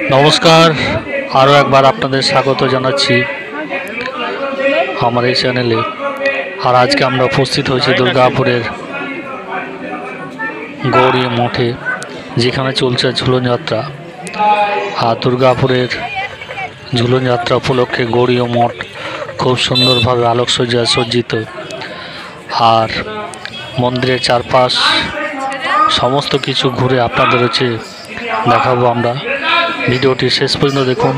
নমস্কার, আরও একবার আপনাদের স্বাগত জানাচ্ছি আমার এই চ্যানেলে। আর আজকে আমরা উপস্থিত হয়েছি দুর্গাপুরের গৌরী মঠে, যেখানে চলছে ঝুলন যাত্রা। আর দুর্গাপুরের ঝুলন যাত্রা উপলক্ষে গৌরী মঠ খুব সুন্দরভাবে আলোকসজ্জায় সজ্জিত। আর মন্দিরের চারপাশ সমস্ত কিছু ঘুরে আপনাদের দেখাবো আমরা। ভিডিওটি শেষ পর্যন্ত দেখুন,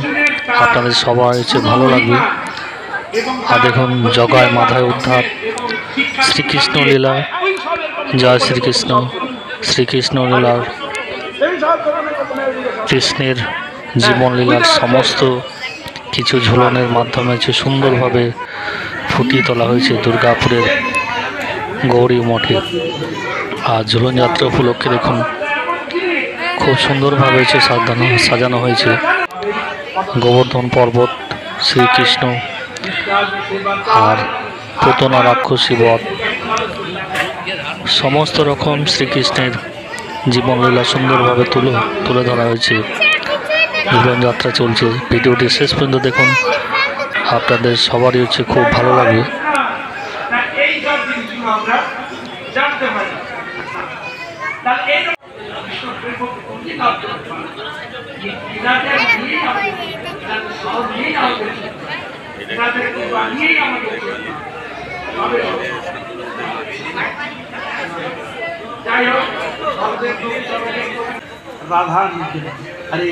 আপনাদের সবার ভালো লাগবে। আর দেখুন, জগায় মাথায় উদ্ধার, শ্রীকৃষ্ণ লীলা, জয় শ্রীকৃষ্ণ, শ্রীকৃষ্ণ লীলার, কৃষ্ণের জীবন লীলার সমস্ত কিছু ঝুলনের মাধ্যমে সুন্দরভাবে ফুটিয়ে তোলা হয়েছে দুর্গাপুরের গৌরী মঠে। আর ঝুলন যাত্রা উপলক্ষে দেখুন খুব সুন্দরভাবে সাজানো হয়েছে। গোবর্ধন পর্বত, শ্রীকৃষ্ণ আর পুতনা রাক্ষসী বধ, সমস্ত রকম শ্রীকৃষ্ণের জীবনলীলা সুন্দরভাবে তুলে ধরা হয়েছে। ঝুলন যাত্রা চলছে, ভিডিওটি শেষ পর্যন্ত দেখুন, আপনাদের সবারই খুব ভালো লাগবে। রাধা আরে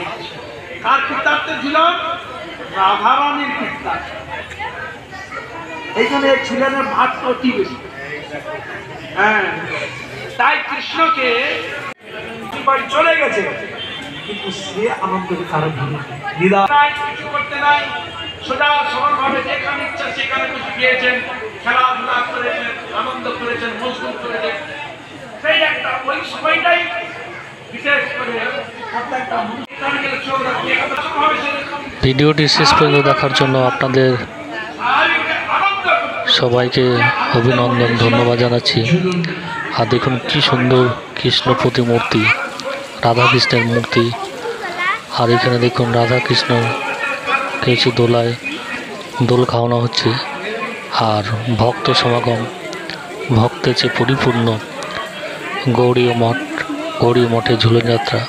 কার কীর্তার্থে ছিল? রাধারানীর কীর্তার্থ। এখানে ছিলেন ভাত অতি বেশি। হ্যাঁ, তাই কৃষ্ণকে বাড়ি চলে গেছে, কিন্তু সে আনন্দকে কারো নিদা নাই, কিছু করতে নাই, সোজা সরলভাবে যেখানে ইচ্ছা সেখানে কিছু গিয়েছেন, খেলাধুলা করেছেন, আনন্দ করেছেন, মজগুল করেছেন। সেই একটা ওই সময়টাই বিশেষ করে ভিডিওটি শেষ পর্যন্ত দেখার জন্য আপনাদের সবাইকে অভিনন্দন, ধন্যবাদ জানাচ্ছি। আর দেখুন কি সুন্দর কৃষ্ণ প্রতিমূর্তি, রাধা কৃষ্ণের মূর্তি। আর এখানে দেখুন রাধা কৃষ্ণ কিছু দোল খাওয়ানো হচ্ছে। আর ভক্ত সমাগম, ভক্তের পরিপূর্ণ গৌরী মঠে ঝুলন যাত্রা।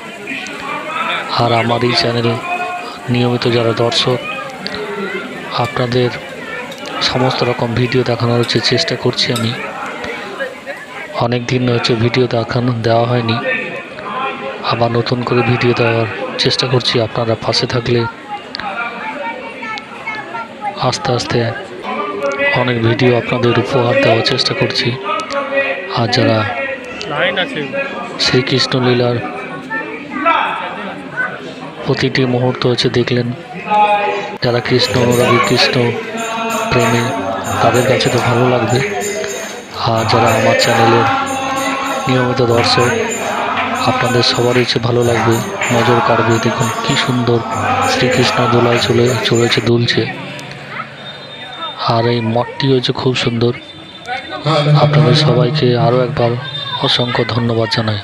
আর আমার এই চ্যানেল নিয়মিত যারা দর্শক, আপনাদের সমস্ত রকম ভিডিও দেখানোর চেষ্টা করছি আমি। অনেক দিন ভিডিও দেওয়া হয়নি, আবার নতুন করে ভিডিও দেওয়ার চেষ্টা করছি। আপনারা পাশে থাকলে আস্তে আস্তে অনেক ভিডিও আপনাদের উপহার দেওয়ার চেষ্টা করছি। আর যারা শ্রীকৃষ্ণ লীলার প্রতিটি মুহূর্ত দেখলেন, যারা কৃষ্ণ অনুরাগী, কৃষ্ণ প্রেমী, তাদের কাছে তো ভালো লাগবে। আর যারা আমার চ্যানেলের নিয়মিত দর্শক, আপনাদের সবারই ভালো লাগবে, নজর কাড়বে। দেখুন কি সুন্দর শ্রীকৃষ্ণ দোলায় দুলছে। আর এই মঠটি খুব সুন্দর। আপনাদের সবাইকে আরও একবার অসংখ্য ধন্যবাদ জানাই।